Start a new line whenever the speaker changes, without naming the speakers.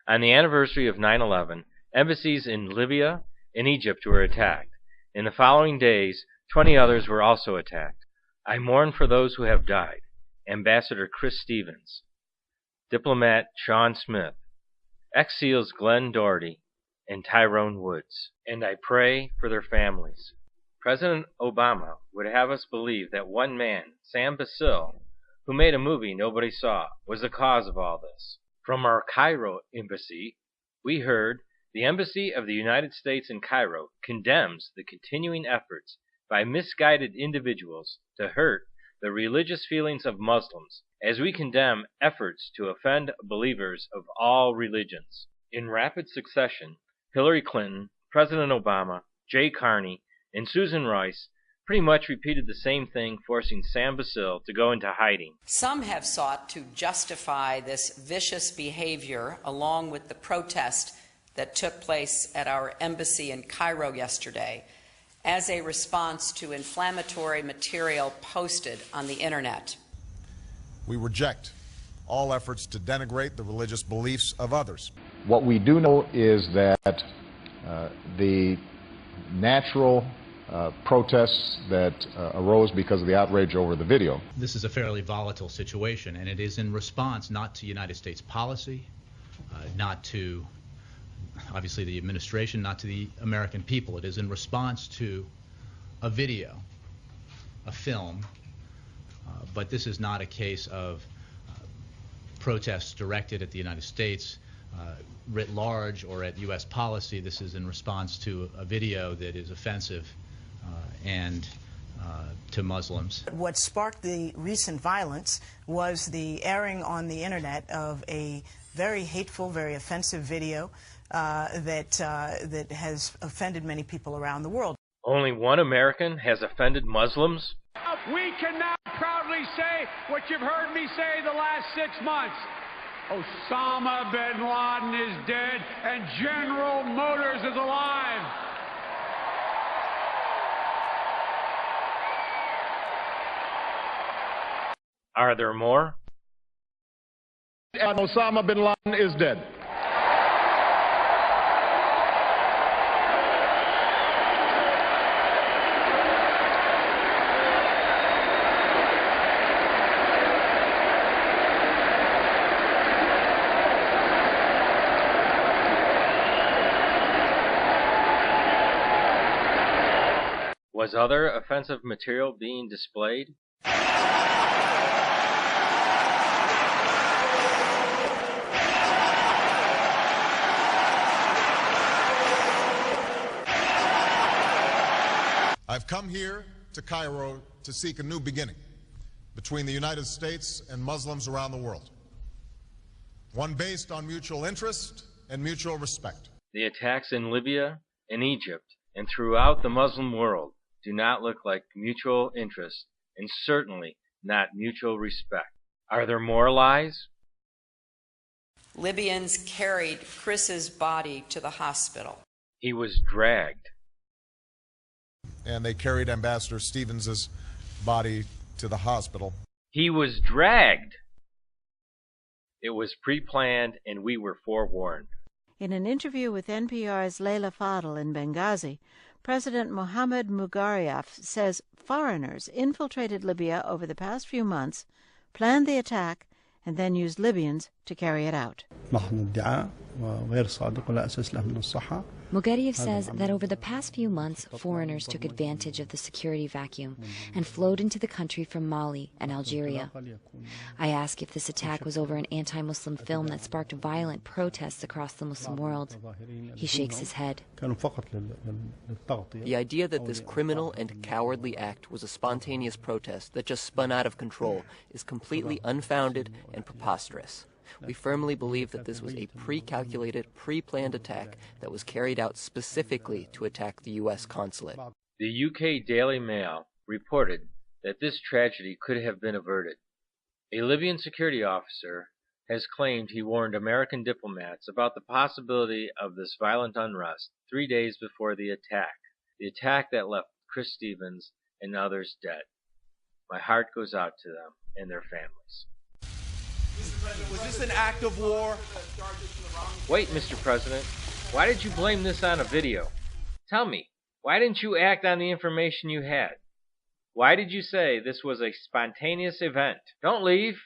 On the anniversary of 9/11, embassies in Libya and Egypt were attacked. In the following days, 20 others were also attacked. I mourn for those who have died. Ambassador Chris Stevens, Diplomat Saun Smith, ex-SEALs Glenn Doherty and Tyrone Woods, and I pray for their families. President Obama would have us believe that one man, Sam Bacile, who made a movie nobody saw, was the cause of all this. From our Cairo embassy, we heard the Embassy of the United States in Cairo condemns the continuing efforts by misguided individuals to hurt the religious feelings of Muslims, as we condemn efforts to offend believers of all religions. In rapid succession, Hilary Clinton, President Obama, Jay Carney, and Susan Rice pretty much repeated the same thing, forcing Sam Bacile to go into hiding.
Some have sought to justify this vicious behavior along with the protest that took place at our embassy in Cairo yesterday as a response to inflammatory material posted on the internet.
We reject all efforts to denigrate the religious beliefs of others.
What we do know is that the natural protests that arose because of the outrage over the video.
This is a fairly volatile situation, and it is in response not to United States policy, not to obviously the administration, not to the American people. It is in response to a video, a film, but this is not a case of protests directed at the United States writ large or at U.S. policy. This is in response to a video that is offensive and to Muslims.
What sparked the recent violence was the airing on the internet of a very hateful, very offensive video that has offended many people around the world.
Only one American has offended Muslims?
We can now proudly say what you've heard me say the last 6 months. Osama bin Laden is dead and General Motors is alive.
Are there more?
And Osama bin Laden is dead.
Was other offensive material being displayed?
I've come here to Cairo to seek a new beginning between the United States and Muslims around the world, one based on mutual interest and mutual respect.
The attacks in Libya and Egypt and throughout the Muslim world do not look like mutual interest and certainly not mutual respect. Are there more lies?
Libyans carried Chris's body to the hospital.
He was dragged.
And they carried Ambassador Stevens' body to the hospital.
He was dragged. It was pre-planned and we were forewarned.
In an interview with NPR's Leila Fadel in Benghazi, President Mohamed Mugariyaf says foreigners infiltrated Libya over the past few months, planned the attack, and then used Libyans to carry it out.
Mugariyaf says that over the past few months, foreigners took advantage of the security vacuum and flowed into the country from Mali and Algeria. I ask if this attack was over an anti-Muslim film that sparked violent protests across the Muslim world. He shakes his head.
The idea that this criminal and cowardly act was a spontaneous protest that just spun out of control is completely unfounded and preposterous. We firmly believe that this was a pre-calculated, pre-planned attack that was carried out specifically to attack the U.S. consulate.
The UK Daily Mail reported that this tragedy could have been averted. A Libyan security officer has claimed he warned American diplomats about the possibility of this violent unrest 3 days before the attack that left Chris Stevens and others dead. My heart goes out to them and their families.
Was this an act of war?
Wait, Mr. President. Why did you blame this on a video? Tell me, why didn't you act on the information you had? Why did you say this was a spontaneous event? Don't leave.